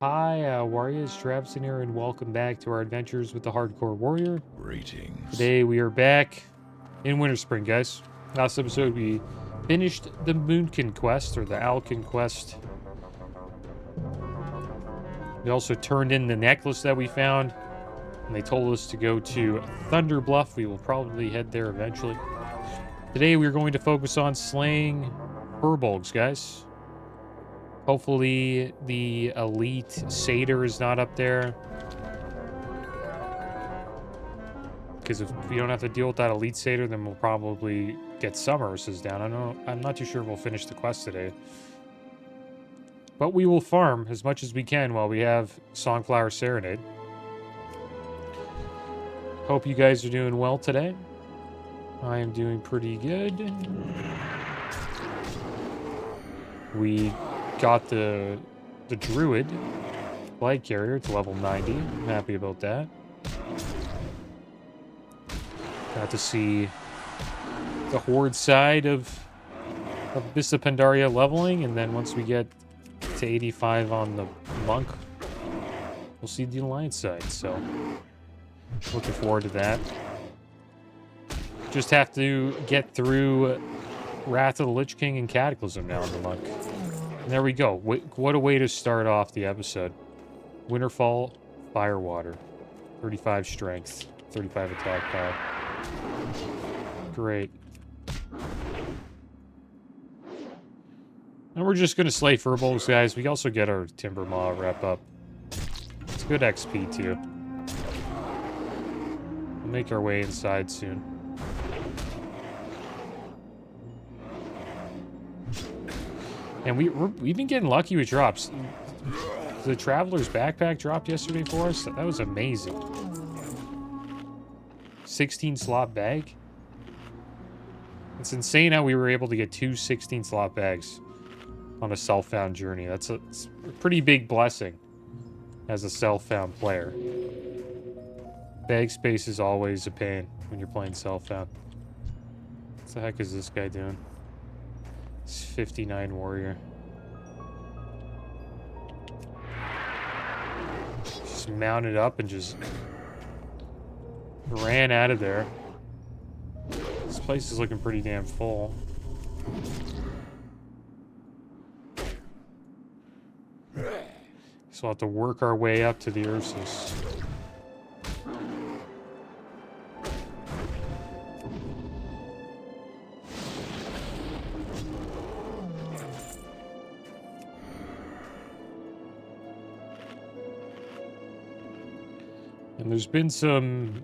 Hi, Warriors, Travston here, and welcome back to our adventures with the Hardcore Warrior. Greetings. Today we are back in Winterspring, guys. Last episode we finished the Moonkin quest, or the Alkin quest. We also turned in the necklace that we found, and they told us to go to Thunder Bluff. We will probably head there eventually. Today we're going to focus on slaying furbolgs, guys. Hopefully the elite satyr is not up there. Because if we don't have to deal with that elite satyr, then we'll probably get some Ursas down. I'm not too sure we'll finish the quest today. But we will farm as much as we can while we have Songflower Serenade. Hope you guys are doing well today. I am doing pretty good. We got the druid flag carrier to level 90. I'm happy about that. Got to see the horde side of Vista Pandaria leveling, and then once we get to 85 on the monk, we'll see the alliance side. So looking forward to that. Just have to get through Wrath of the Lich King and Cataclysm now in the monk. And there we go. What a way to start off the episode. Winterfall, Firewater. 35 strength, 35 attack power. Great. And we're just going to slay furbolgs, guys. We also get our Timber Maw rep up. It's good XP, too. We'll make our way inside soon. And we've been getting lucky with drops. The Traveler's Backpack dropped yesterday for us. That was amazing. 16 slot bag. It's insane how we were able to get two 16 slot bags on a self-found journey. It's a pretty big blessing as a self-found player. Bag space is always a pain when you're playing self-found. What the heck is this guy doing? 59 warrior. Just mounted up and just ran out of there. This place is looking pretty damn full. So we'll have to work our way up to the Ursus. And there's been some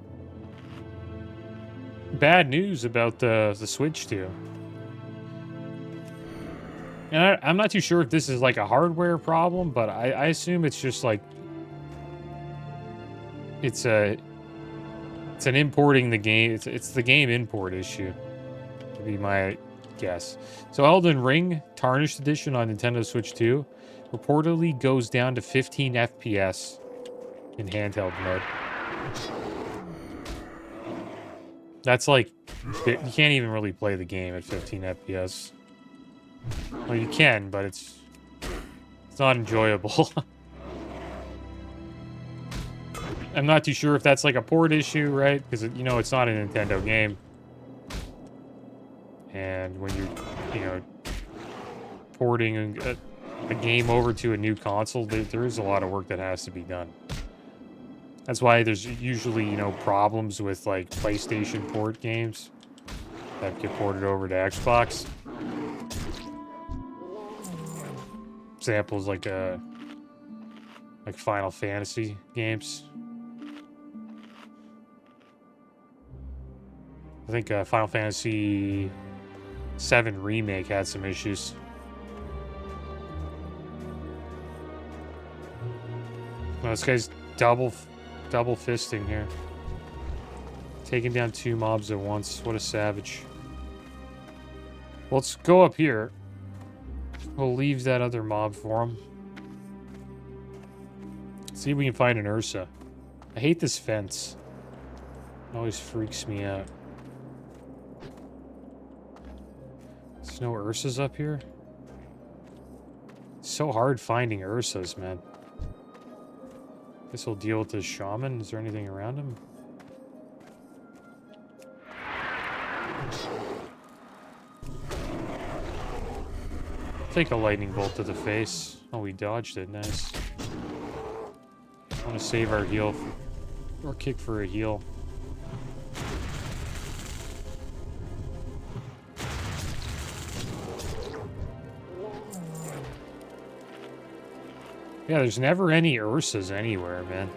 bad news about the Switch 2. And I'm not too sure if this is like a hardware problem, but I assume it's just like it's an importing the game. It's the game import issue, would be my guess. So Elden Ring Tarnished Edition on Nintendo Switch 2 reportedly goes down to 15 FPS in handheld mode. That's like, you can't even really play the game at 15 FPS. Well, you can, but it's not enjoyable. I'm not too sure if that's like a port issue, right? Because, you know, it's not a Nintendo game. And when you're, porting a game over to a new console, there is a lot of work that has to be done. That's why there's usually, problems with, like, PlayStation port games that get ported over to Xbox. Examples like Final Fantasy games. I think Final Fantasy VII Remake had some issues. Oh, this guy's double fisting here. Taking down two mobs at once. What a savage. Well, let's go up here. We'll leave that other mob for him. See if we can find an Ursa. I hate this fence. It always freaks me out. There's no Ursas up here? It's so hard finding Ursas, man. Guess we'll deal with this shaman. Is there anything around him? Take a lightning bolt to the face. Oh, we dodged it. Nice. I want to save our heal or kick for a heal. Yeah, there's never any Ursas anywhere, man.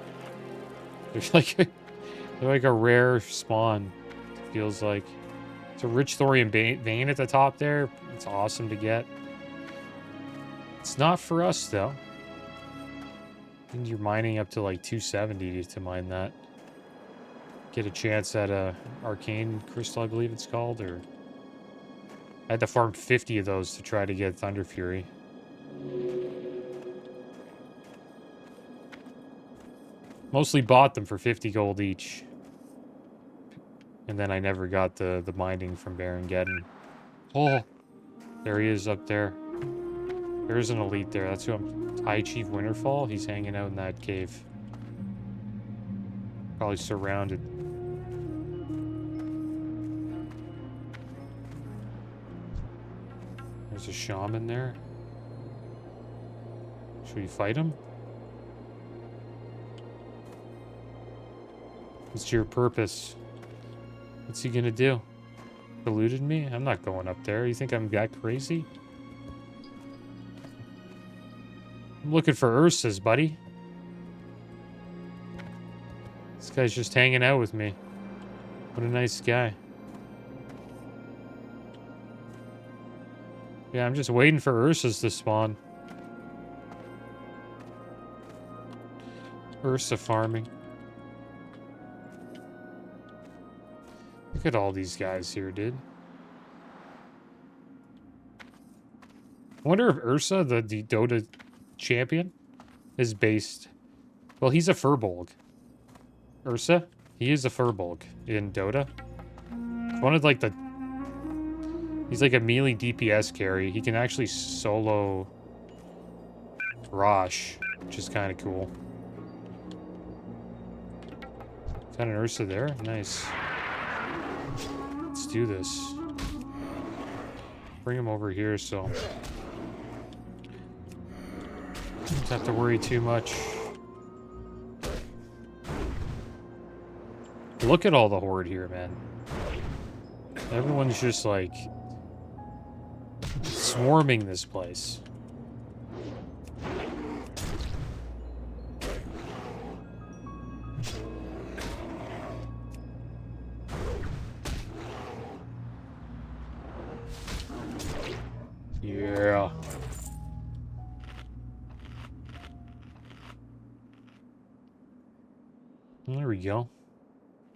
There's like they're like a rare spawn. It feels like it's a rich thorium vein at the top there. It's awesome to get. It's not for us though. I think you're mining up to like 270 to mine that. Get a chance at a arcane crystal, I believe it's called, or I had to farm 50 of those to try to get Thunder Fury. Mostly bought them for 50 gold each. And then I never got the mining from Baron Geddon. Oh, there he is up there. There's an elite there. That's who I'm... High Chief Winterfall. He's hanging out in that cave. Probably surrounded. There's a shaman there. Should we fight him? What's your purpose? What's he gonna do? Eluded me? I'm not going up there. You think I'm that crazy? I'm looking for Ursas, buddy. This guy's just hanging out with me. What a nice guy. Yeah, I'm just waiting for Ursas to spawn. Ursa farming. Look at all these guys here, dude. I wonder if Ursa, the Dota champion, is based... Well, he's a Furbolg. Ursa, he is a Furbolg in Dota. One of, like, the... He's like a melee DPS carry. He can actually solo Rosh, which is kind of cool. Is that an Ursa there? Nice. Let's do this. Bring him over here so don't have to worry too much. Look at all the horde here, man. Everyone's just like swarming this place. Yeah. There we go.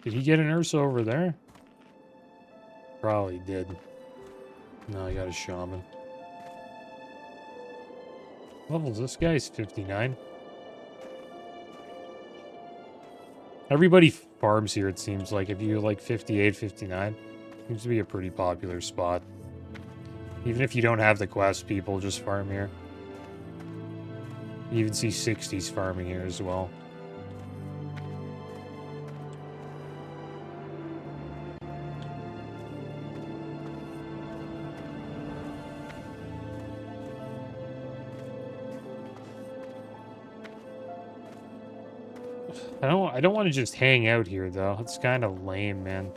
Did he get an Ursa over there? Probably did. No, I got a shaman. Levels this guy's 59. Everybody farms here, it seems like. If you like 58, 59, seems to be a pretty popular spot. Even if you don't have the quest, people just farm here. You even see 60s farming here as well. I don't want to just hang out here though. It's kind of lame, man.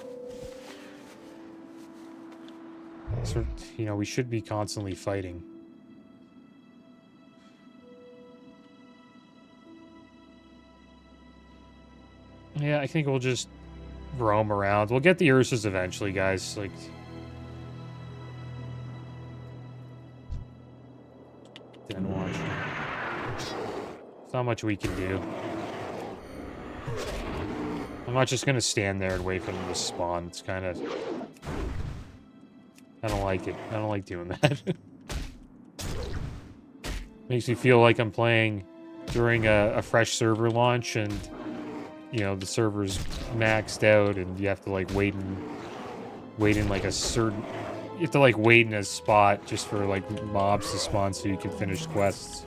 So, you know, we should be constantly fighting. Yeah, I think we'll just roam around. We'll get the Ursas eventually, guys. Like, then watch. There's not much we can do. I'm not just gonna stand there and wait for them to spawn. It's kind of... I don't like it. I don't like doing that. Makes me feel like I'm playing during a fresh server launch and, you know, the server's maxed out and you have to, like, wait in, like, a certain... You have to, like, wait in a spot just for, like, mobs to spawn so you can finish quests.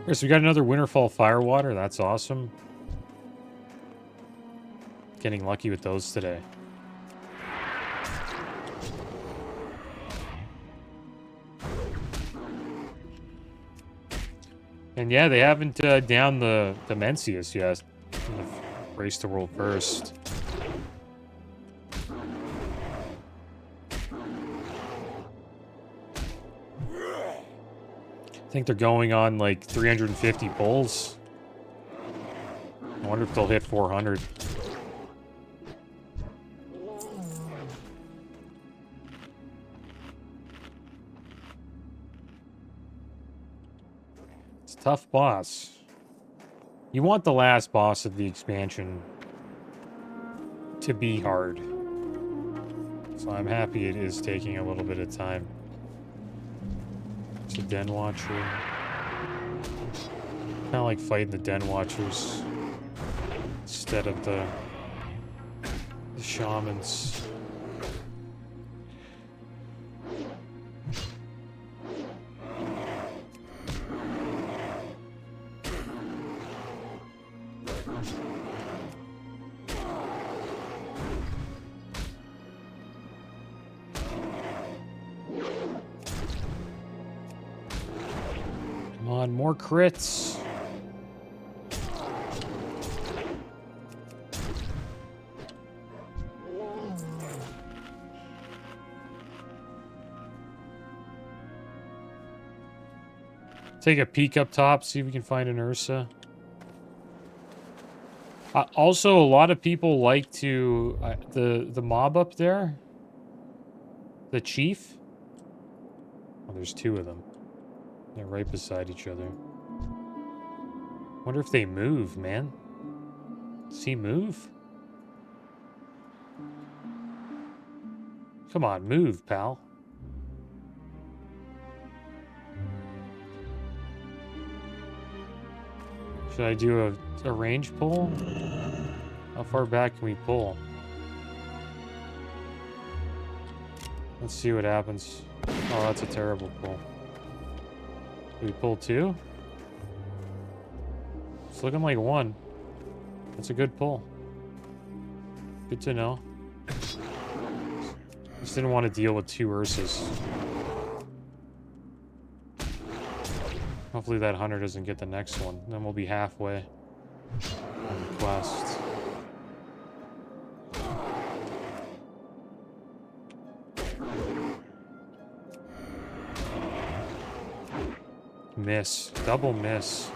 Alright, so we got another Winterfall Firewater. That's awesome. Getting lucky with those today. And yeah, they haven't downed the Mencius yet. Race to world first. I think they're going on like 350 pulls. I wonder if they'll hit 400. It's a tough boss. You want the last boss of the expansion to be hard. So I'm happy it is taking a little bit of time. It's a Den Watcher. Kind of like fighting the Den Watchers instead of the Shamans. Come on, more crits. Take a peek up top, see if we can find an Ursa. Also, a lot of people like to... the mob up there? The chief? Oh, there's two of them. They're right beside each other. Wonder if they move, man. Does he move? Come on, move, pal. Should I do a range pull? How far back can we pull? Let's see what happens. Oh, that's a terrible pull. Do we pull two? It's looking like one. That's a good pull. Good to know. Just didn't want to deal with two Ursas. Hopefully that hunter doesn't get the next one. Then we'll be halfway on the quest. Miss. Double miss.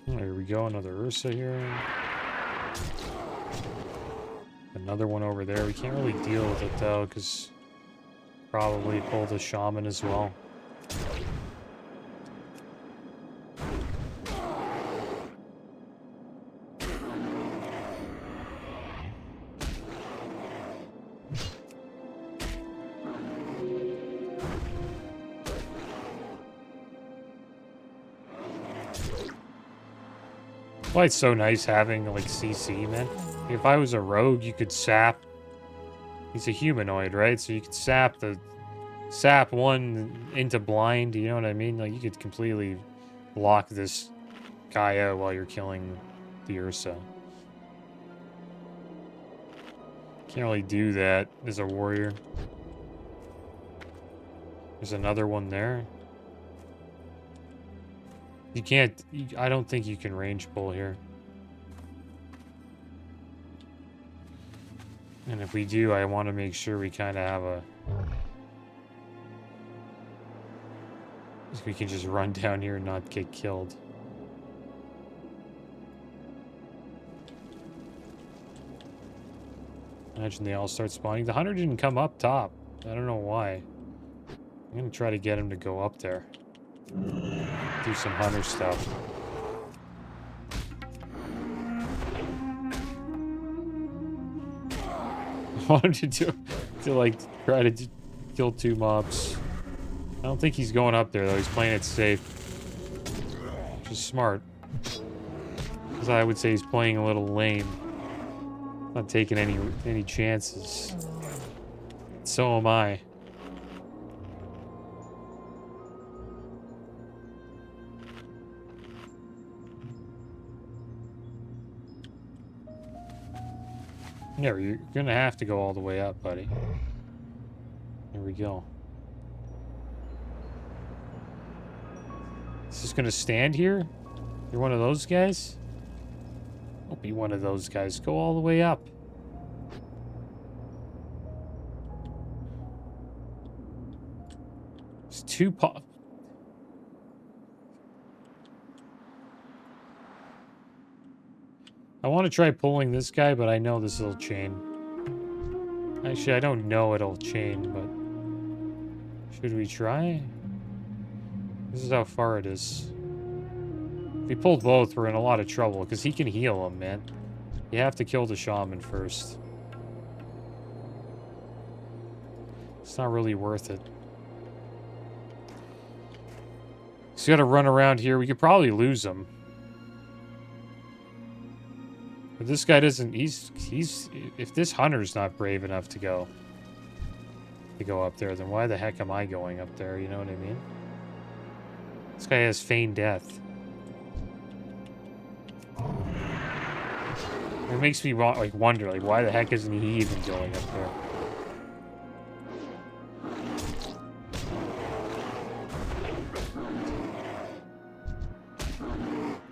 There we go, another Ursa here. Another one over there. We can't really deal with it though, because probably pull the Shaman as well. Why it's so nice having, like, CC, man. If I was a rogue, you could sap... He's a humanoid, right? So you could sap one into blind, you know what I mean? Like, you could completely block this guy out while you're killing the Ursa. Can't really do that as a warrior. There's another one there. You can't... I don't think you can range pull here. And if we do, I want to make sure we kind of have a... We can just run down here and not get killed. Imagine they all start spawning. The hunter didn't come up top. I don't know why. I'm gonna try to get him to go up there. Do some hunter stuff. I want him to like try to kill 2 mobs. I don't think he's going up there though. He's playing it safe, which is smart. Because I would say he's playing a little lame, not taking any chances. So am I. Yeah, you're gonna have to go all the way up, buddy. There we go. Is this gonna stand here? You're one of those guys? Don't be one of those guys. Go all the way up. It's 2 pop. I want to try pulling this guy, but I know this will chain. Actually, I don't know it'll chain, but... Should we try? This is how far it is. If we pulled both, we're in a lot of trouble, because he can heal him, man. You have to kill the shaman first. It's not really worth it. He's got to run around here. We could probably lose him. But this guy doesn't... He's... If this hunter's not brave enough to go up there, then why the heck am I going up there? You know what I mean? This guy has feigned death. It makes me like wonder, like, why the heck isn't he even going up there?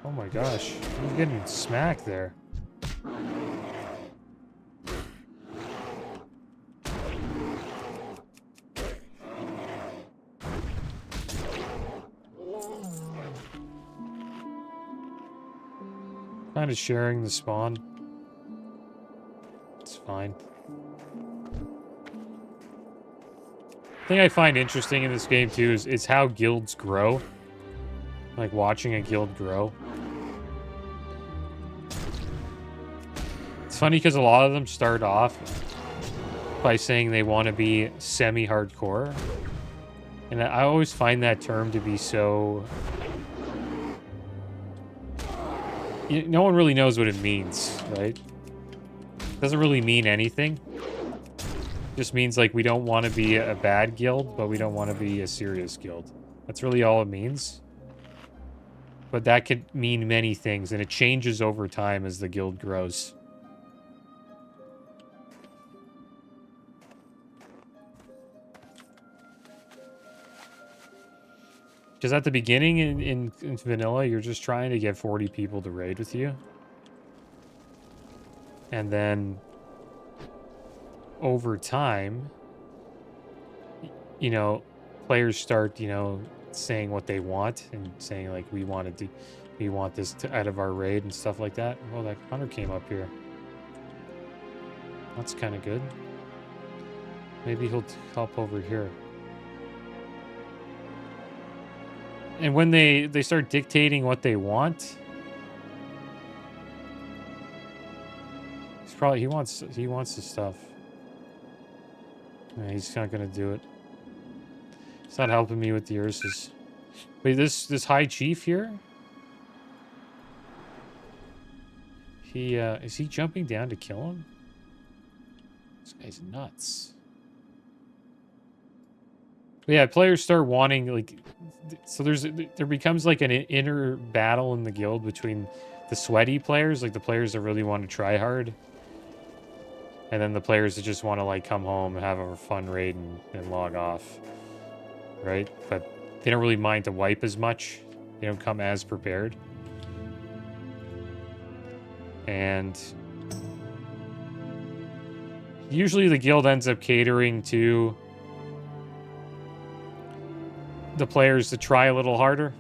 Oh my gosh, he's getting smacked there. Kind of sharing the spawn. It's fine. The thing I find interesting in this game too is how guilds grow. Like watching a guild grow. It's funny because a lot of them start off by saying they want to be semi-hardcore. And I always find that term to be so... No one really knows what it means, right? It doesn't really mean anything. It just means, like, we don't want to be a bad guild, but we don't want to be a serious guild. That's really all it means. But that could mean many things, and it changes over time as the guild grows. Because at the beginning in vanilla, you're just trying to get 40 people to raid with you. And then over time, you know, players start, you know, saying what they want and saying like, we want this out of our raid and stuff like that. Well, that hunter came up here. That's kind of good. Maybe he'll help over here. And when they start dictating what they want, he wants the stuff. Yeah, he's not gonna do it. He's not helping me with the Ursus. Wait, this high chief here? Is he jumping down to kill him? This guy's nuts. But yeah, players start wanting, like, so there becomes like an inner battle in the guild between the sweaty players, like the players that really want to try hard, and then the players that just want to like come home and have a fun raid and log off, right? But they don't really mind to wipe as much. They don't come as prepared. And usually the guild ends up catering to the players to try a little harder,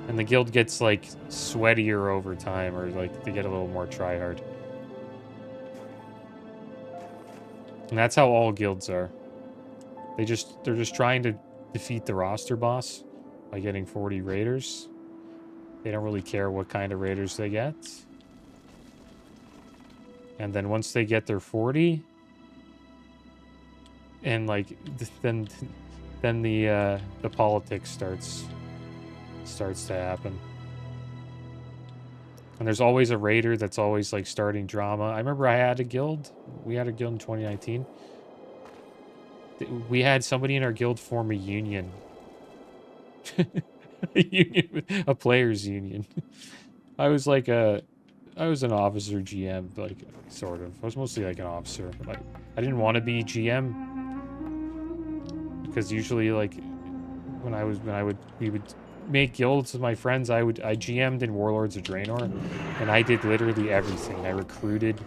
and the guild gets like sweatier over time, or like they get a little more try hard. And that's how all guilds are. They're just trying to defeat the roster boss by getting 40 raiders. They don't really care what kind of raiders they get. And then once they get their 40, and like then the politics starts to happen. And there's always a raider that's always like starting drama. I remember I had a guild. We had a guild in 2019. We had somebody in our guild form a union. A players union. I was like I was an officer GM, like sort of. I was mostly like an officer. But I didn't want to be GM because usually like we would make guilds with my friends. I GM'd in Warlords of Draenor, and I did literally everything. I recruited,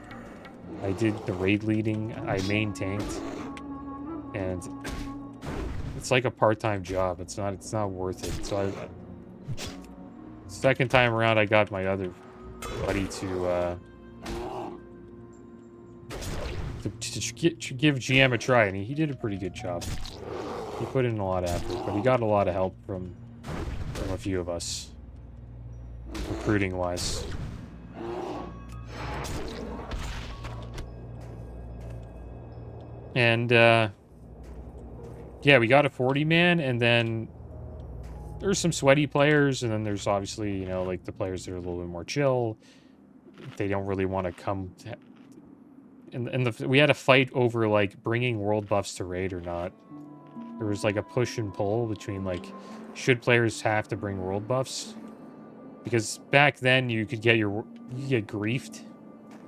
I did the raid leading, I main tanked, and it's like a part-time job. It's not worth it. So second time around, I got my other buddy to give GM a try, and he did a pretty good job. He put in a lot of effort, but he got a lot of help from a few of us, recruiting-wise. And, yeah, we got a 40-man, and then there's some sweaty players, and then there's obviously, you know, like the players that are a little bit more chill. They don't really want to come to... And we had a fight over, like, bringing world buffs to raid or not. There was, like, a push and pull between, like, should players have to bring world buffs? Because back then, you could get griefed.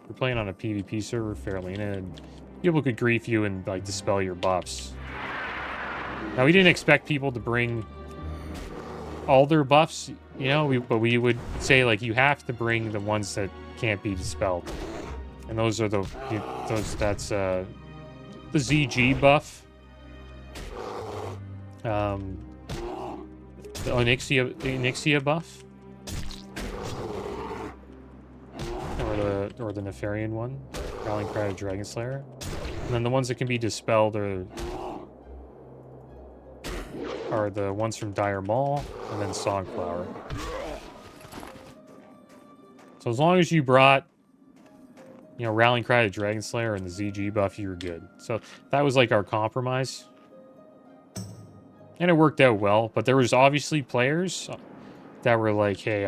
We're playing on a PvP server, Fairlena, and people could grief you and, like, dispel your buffs. Now, we didn't expect people to bring all their buffs, you know, but we would say, like, you have to bring the ones that can't be dispelled. And those are that's the ZG buff. The Onyxia buff. Or the Nefarian one. Rallying Cry of Dragon Slayer. And then the ones that can be dispelled are the ones from Dire Maul, and then Songflower. So as long as you brought, you know, Rallying Cry of Dragon Slayer and the ZG buff, you were good. So that was like our compromise. And it worked out well, but there was obviously players that were like, hey,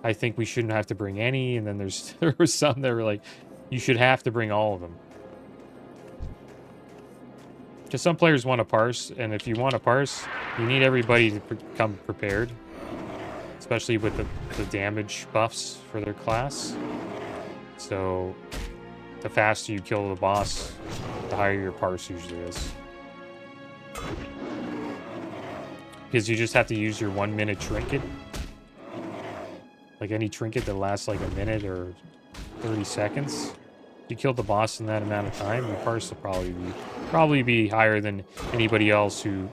I think we shouldn't have to bring any, and then there were some that were like, you should have to bring all of them. Because some players want to parse, and if you want to parse, you need everybody to come prepared. Especially with the damage buffs for their class. So, the faster you kill the boss, the higher your parse usually is. Because you just have to use your 1 minute trinket. Like any trinket that lasts like a minute or 30 seconds. If you killed the boss in that amount of time, your parse will probably be higher than anybody else who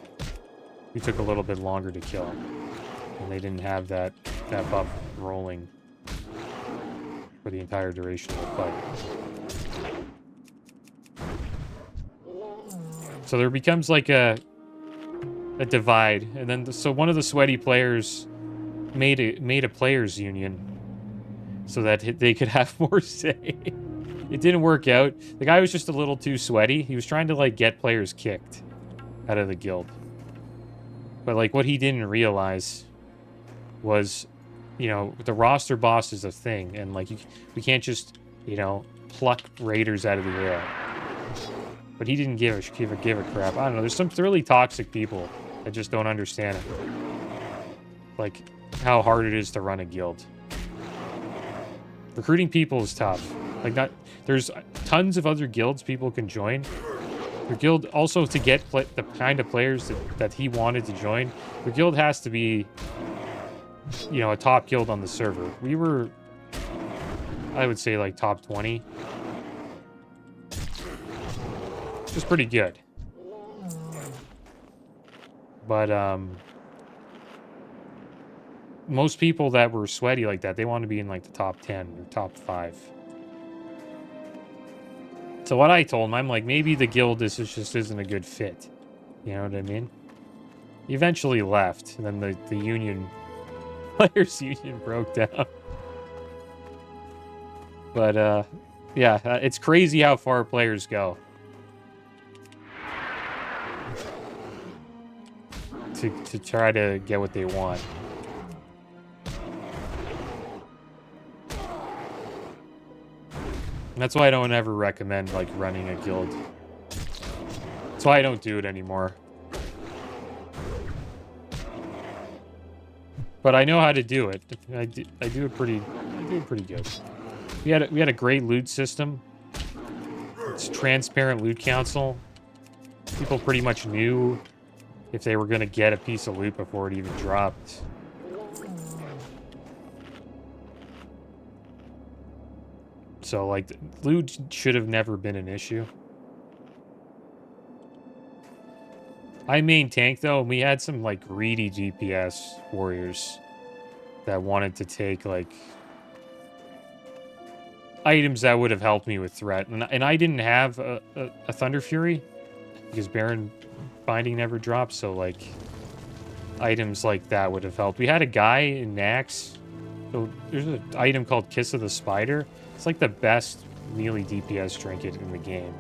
took a little bit longer to kill. And they didn't have that buff rolling for the entire duration of the fight. So there becomes like a divide, and then so one of the sweaty players made a players union so that they could have more say. It didn't work out. The guy was just a little too sweaty. He was trying to like get players kicked out of the guild. But like what he didn't realize was, you know, the roster boss is a thing, and like we can't just, you know, pluck raiders out of the air. But he didn't give a crap. I don't know. There's some really toxic people that just don't understand it. Like how hard it is to run a guild. Recruiting people is tough. Like there's tons of other guilds people can join. Your guild also, to get the kind of players that he wanted to join, your guild has to be, you know, a top guild on the server. We were, I would say, like top 20. Which is pretty good. But most people that were sweaty like that, they want to be in like the top 10 or top 5. So what I told him, I'm like, maybe the guild just isn't a good fit. You know what I mean? He eventually left, and then the union, players union broke down. But, yeah, it's crazy how far players go. To try to get what they want. And that's why I don't ever recommend, like, running a guild. That's why I don't do it anymore. But I know how to do it. I do it pretty good. We had a great loot system. It's transparent loot council. People pretty much knew if they were going to get a piece of loot before it even dropped. So, like, loot should have never been an issue. I main tank, though, and we had some, like, greedy DPS warriors that wanted to take, like, items that would have helped me with threat. And I didn't have a Thunder Fury because Baron Binding never dropped, so, like, items like that would have helped. We had a guy in Nax. So there's an item called Kiss of the Spider. It's like the best melee DPS trinket in the game.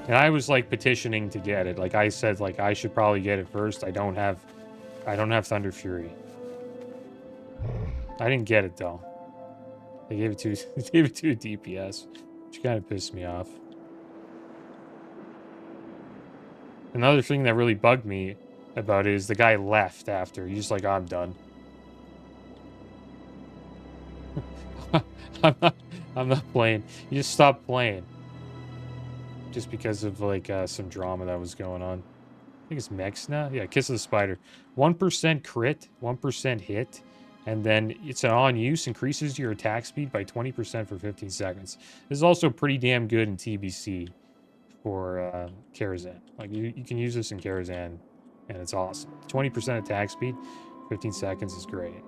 And I was like petitioning to get it. Like I said, like I should probably get it first. I don't have Thunder Fury. I didn't get it though. They gave it to a DPS, which kind of pissed me off. Another thing that really bugged me about it is the guy left after. He's just like, oh, I'm done. I'm not playing. You just stopped playing. Just because of, like, some drama that was going on. I think it's Mexna. Yeah, Kiss of the Spider. 1% crit, 1% hit, and then it's an on-use, increases your attack speed by 20% for 15 seconds. This is also pretty damn good in TBC for Karazhan. Like, you can use this in Karazhan, and it's awesome. 20% attack speed, 15 seconds is great.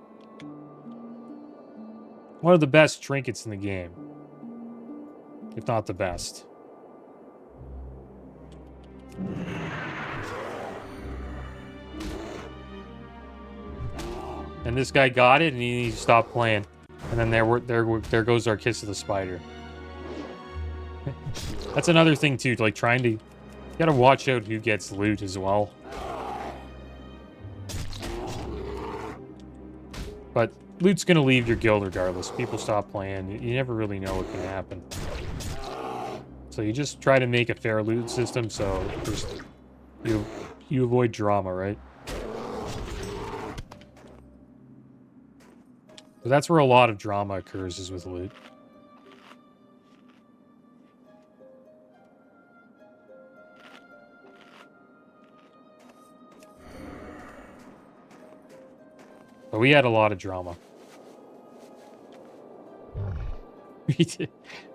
One of the best trinkets in the game. If not the best. And this guy got it, and he stopped playing. And then there goes our Kiss of the Spider. That's another thing too, like trying to, you gotta watch out who gets loot as well. But loot's gonna leave your guild regardless. People stop playing. You never really know what can happen. So you just try to make a fair loot system, so just you avoid drama, right? So that's where a lot of drama occurs, is with loot. But we had a lot of drama. We did.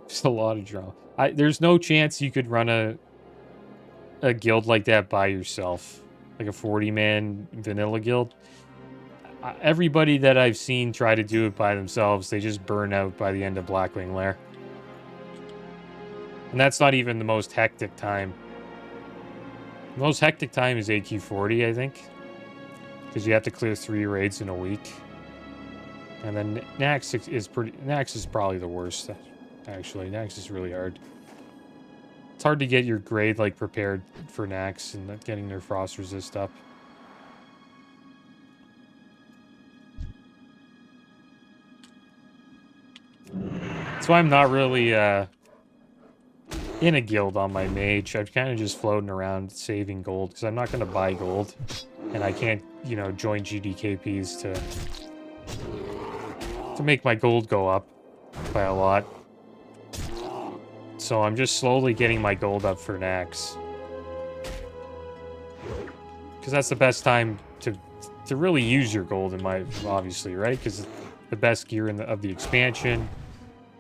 Just a lot of drama. There's no chance you could run a guild like that by yourself. Like a 40-man vanilla guild. Everybody that I've seen try to do it by themselves, they just burn out by the end of Blackwing Lair. And that's not even the most hectic time. The most hectic time is AQ40, I think. Because you have to clear 3 raids in a week. And then Nax is probably the worst, actually. Nax is really hard. It's hard to get your grade, like, prepared for Nax and getting their frost resist up. That's why I'm not really in a guild on my mage. I'm kind of just floating around saving gold because I'm not going to buy gold. And I can't, you know, join GDKPs to make my gold go up by a lot. So I'm just slowly getting my gold up for Nax. Because that's the best time to really use your gold in my, obviously, right? Because the best gear of the expansion.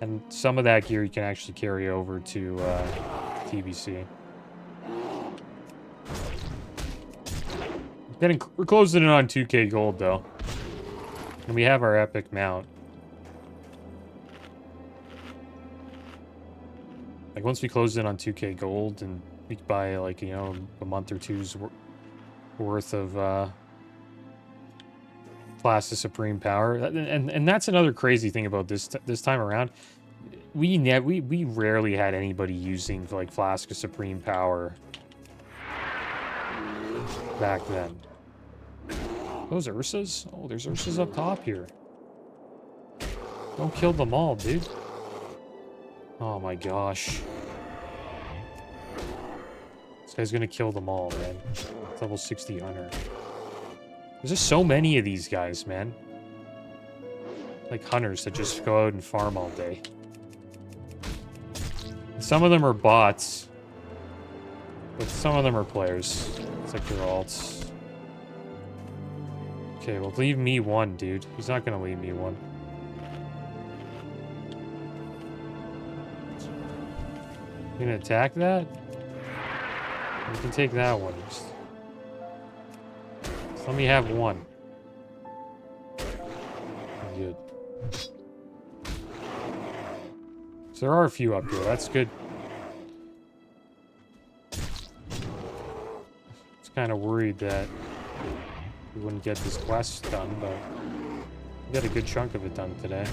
And some of that gear you can actually carry over to TBC. We're closing in on 2k gold, though. And we have our epic mount. Like, once we close in on 2K gold and we could buy, like, you know, a month or two's worth of Class of Supreme Power. And that's another crazy thing about this time around. We rarely had anybody using, like, Flask of Supreme Power back then. Those Ursas? Oh, there's Ursas up top here. Don't kill them all, dude. Oh my gosh. This guy's gonna kill them all, man. Level 60 hunter. There's just so many of these guys, man. Like hunters that just go out and farm all day. Some of them are bots. But some of them are players. It's like they're alts. Okay, well, leave me one, dude. He's not gonna leave me one. You gonna attack that? You can take that one. Just let me have one. Good. So there are a few up here. That's good. I was kind of worried that we wouldn't get this quest done, but we got a good chunk of it done today.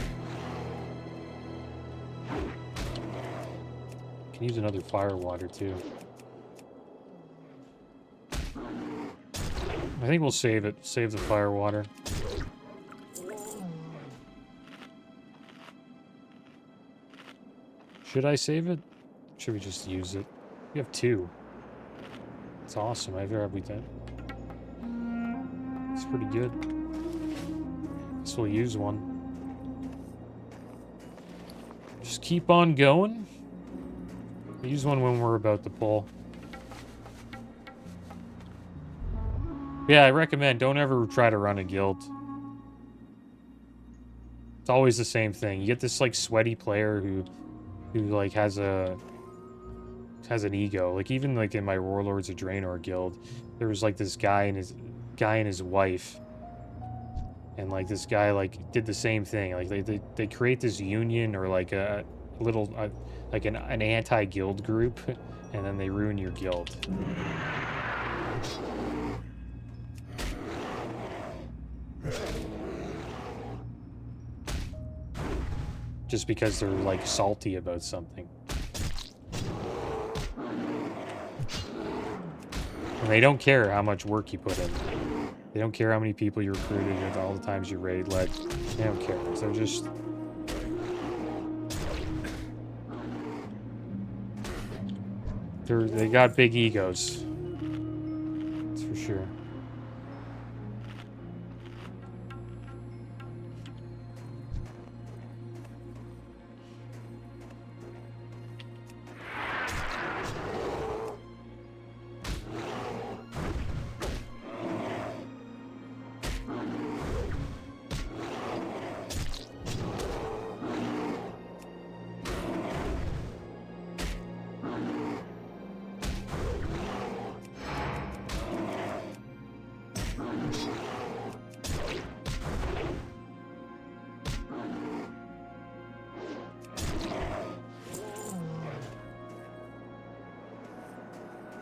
Can use another fire water too. I think we'll save it. Save the fire water. Should I save it? Should we just use it? We have two. It's awesome. I've ever done. It's pretty good. Guess we'll use one. Just keep on going. Use one when we're about to pull. Yeah, I recommend don't ever try to run a guild. It's always the same thing. You get this like sweaty player who like has an ego. Like even like in my Warlords of Draenor guild, there was like this guy and his wife. And like this guy like did the same thing. Like they create this union or like a little like an anti-guild group, and then they ruin your guild. Just because they're like salty about something. And they don't care how much work you put in. They don't care how many people you recruited and all the times you raid led. They don't care. They're just... They got big egos. That's for sure.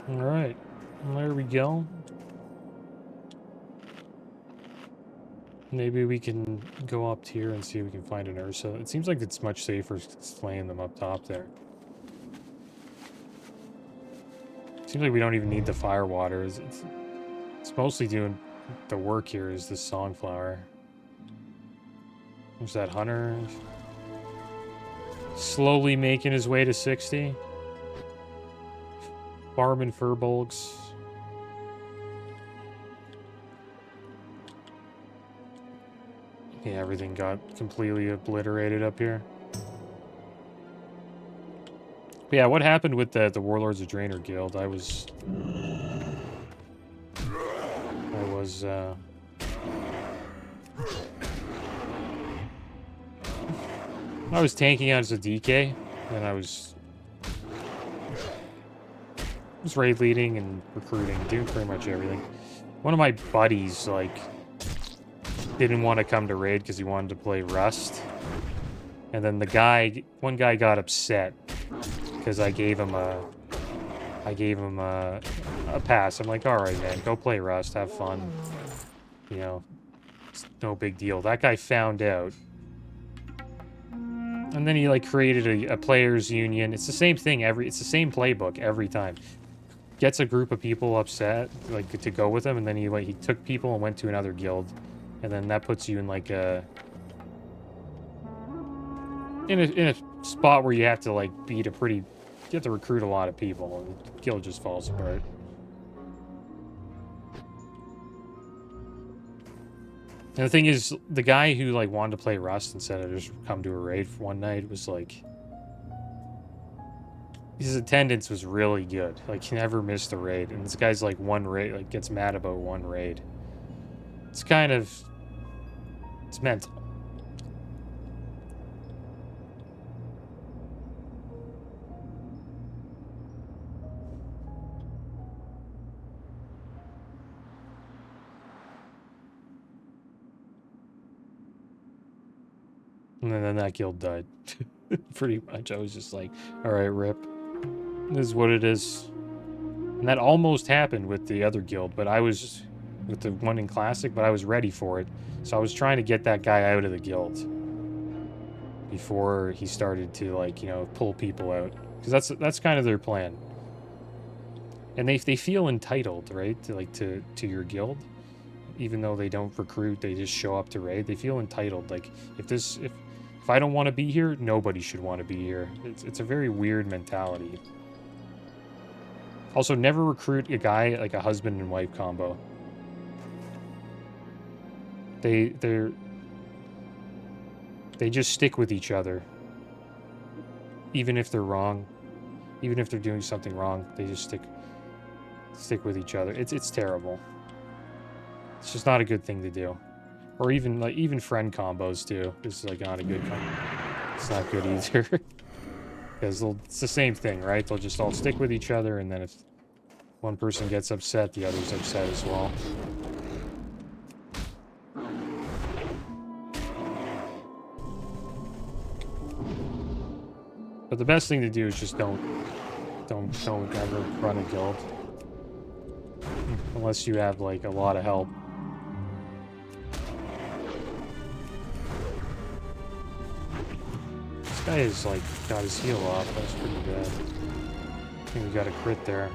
Alright, there we go. Maybe we can go up here and see if we can find an Ursa. It seems like it's much safer slaying them up top there. Seems like we don't even need the fire water. It's mostly doing the work here is the Songflower. There's that hunter. Slowly making his way to 60. Farming Furbolgs. Yeah, everything got completely obliterated up here. But yeah, what happened with the Warlords of Draenor guild? I was tanking as a DK, and I was raid leading and recruiting, doing pretty much everything. One of my buddies, like, didn't want to come to raid because he wanted to play Rust. And then one guy got upset because I gave him a pass. I'm like, all right, man, go play Rust, have fun. You know, it's no big deal. That guy found out. And then he like created a players union. It's the same thing it's the same playbook every time. Gets a group of people upset, like, to go with him, and then he took people and went to another guild. And then that puts you in like in a spot where you have to like you have to recruit a lot of people, and the guild just falls apart. And the thing is, the guy who like wanted to play Rust instead of just come to a raid for one night was like, his attendance was really good. Like, he never missed a raid, and this guy's like one raid, like gets mad about one raid. It's kind of, it's mental. And then that guild died. Pretty much. I was just like, alright, rip. This is what it is. And that almost happened with the other guild, but I was, with the one in Classic, but I was ready for it. So I was trying to get that guy out of the guild before he started to, like, you know, pull people out. Because that's kind of their plan. And they feel entitled, right? To your guild. Even though they don't recruit, they just show up to raid. They feel entitled. Like, if I don't want to be here, nobody should want to be here. It's a very weird mentality. Also, never recruit a guy like a husband and wife combo. They just stick with each other. Even if they're wrong. Even if they're doing something wrong, they just stick with each other. It's terrible. It's just not a good thing to do. Or even friend combos too. This is like not a good combo. It's not good either. Because it's the same thing, right? They'll just all stick with each other, and then if one person gets upset, the other's upset as well. But the best thing to do is just don't ever run a guild. Unless you have like a lot of help. This guy is like got his heal off. That's pretty bad. I think we got a crit there.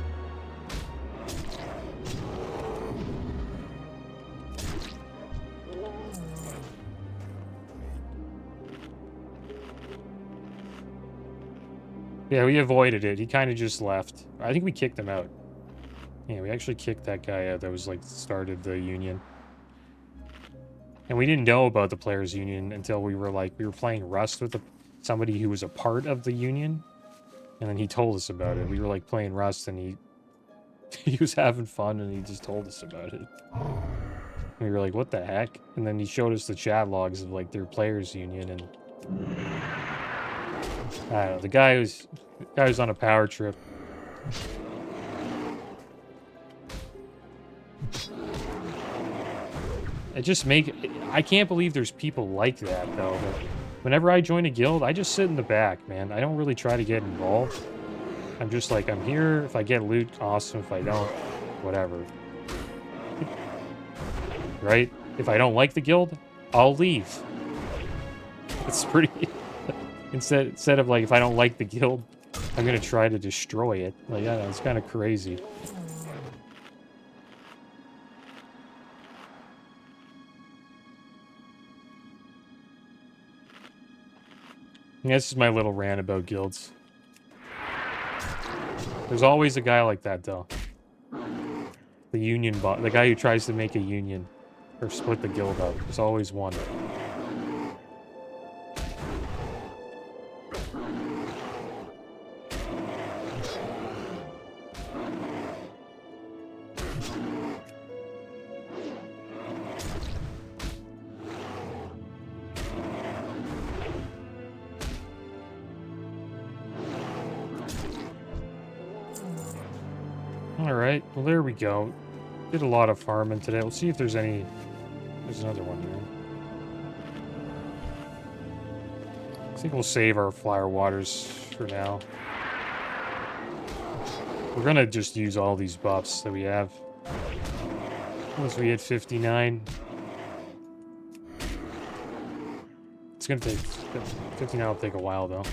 Yeah, we avoided it. He kind of just left. I think we kicked him out. Yeah, we actually kicked that guy out that was like started the union. And we didn't know about the players union until we were playing Rust with somebody who was a part of the union. And then he told us about it. We were like playing Rust and he was having fun and he just told us about it. And we were like, what the heck? And then he showed us the chat logs of like their players union, and I don't know, the guy was on a power trip. I can't believe there's people like that though. Whenever I join a guild, I just sit in the back, man. I don't really try to get involved. I'm just like, I'm here. If I get loot, awesome. If I don't, whatever. Right? If I don't like the guild, I'll leave. It's pretty... Instead of like, if I don't like the guild, I'm gonna try to destroy it. Like, I don't know, it's kind of crazy. And this is my little rant about guilds. There's always a guy like that, though. The union bot, the guy who tries to make a union or split the guild up. There's always one. Alright, well there we go. Did a lot of farming today. We'll see if there's any... There's another one here. I think we'll save our flower waters for now. We're gonna just use all these buffs that we have. Once we hit 59. It's gonna take... 59 will take a while, though.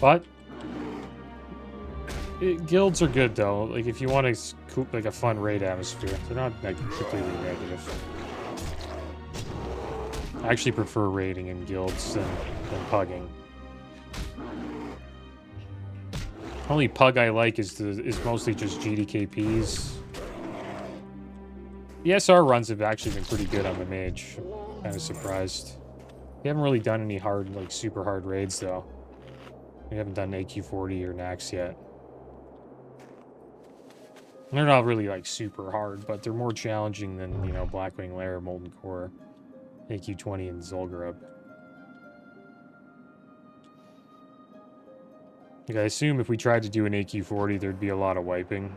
But guilds are good though. Like if you want to like a fun raid atmosphere, they're not like completely negative. I actually prefer raiding in guilds than pugging. Only pug I like is mostly just GDKPs. The SR runs have actually been pretty good on the mage. Kind of surprised. We haven't really done any hard, like super hard raids though. We haven't done AQ40 or Nax yet. And they're not really like super hard, but they're more challenging than, you know, Blackwing Lair, Molten Core, AQ20, and Zul'Gurub. Like, I assume if we tried to do an AQ40, there'd be a lot of wiping.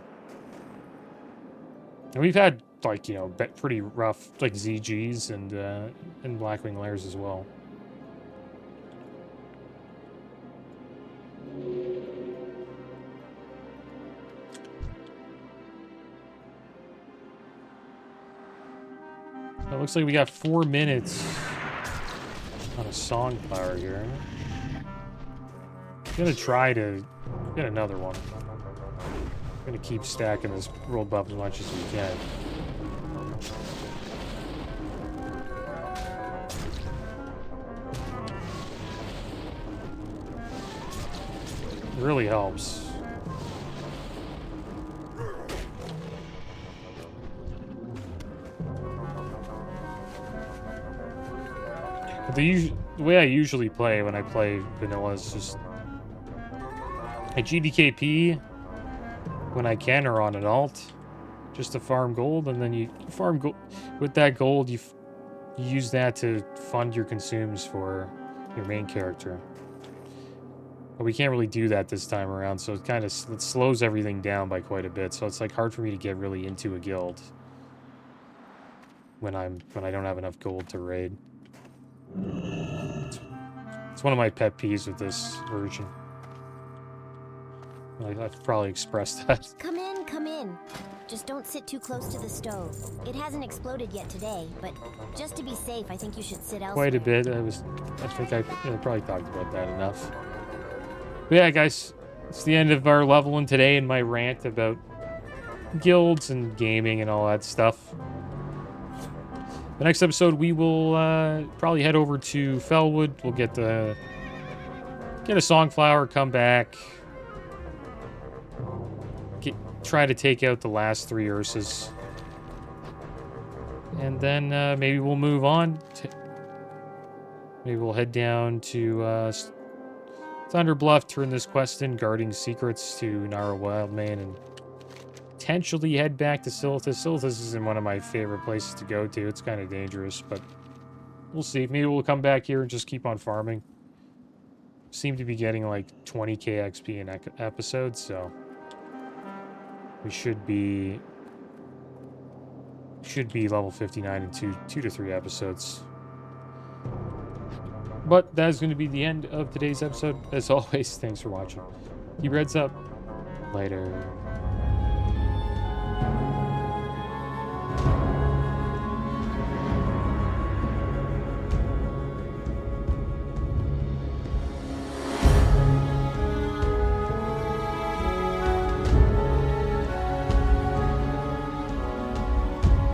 And we've had, like, you know, pretty rough, like, ZGs and Blackwing Lairs as well. It looks like we got 4 minutes on a song flower here. I'm gonna try to get another one. I'm gonna keep stacking this world buff as much as we can. It really helps. The way I usually play when I play vanilla is just I GDKP when I can or on an alt just to farm gold, and then you farm gold. With that gold, you use that to fund your consumes for your main character. But we can't really do that this time around, so it slows everything down by quite a bit. So it's like hard for me to get really into a guild when I don't have enough gold to raid. It's one of my pet peeves with this version. I've probably expressed that. Come in. Just don't sit too close to the stove. It hasn't exploded yet today, but just to be safe, I think you should sit elsewhere. Quite a bit. I think I probably talked about that enough. But yeah, guys, it's the end of our leveling today and my rant about guilds and gaming and all that stuff. The next episode, we will probably head over to Felwood. We'll get a Songflower, come back, try to take out the last 3 Ursas, and then maybe we'll move on. Maybe we'll head down to Thunderbluff, turn this quest in, guarding secrets to Nara Wildmane, and potentially head back to Silithus. Silithus isn't one of my favorite places to go to. It's kind of dangerous, but we'll see. Maybe we'll come back here and just keep on farming. Seem to be getting like 20k XP in episodes, so we should be level 59 in 2 to 3 episodes. But that is going to be the end of today's episode. As always, thanks for watching. Keep your heads up. Later.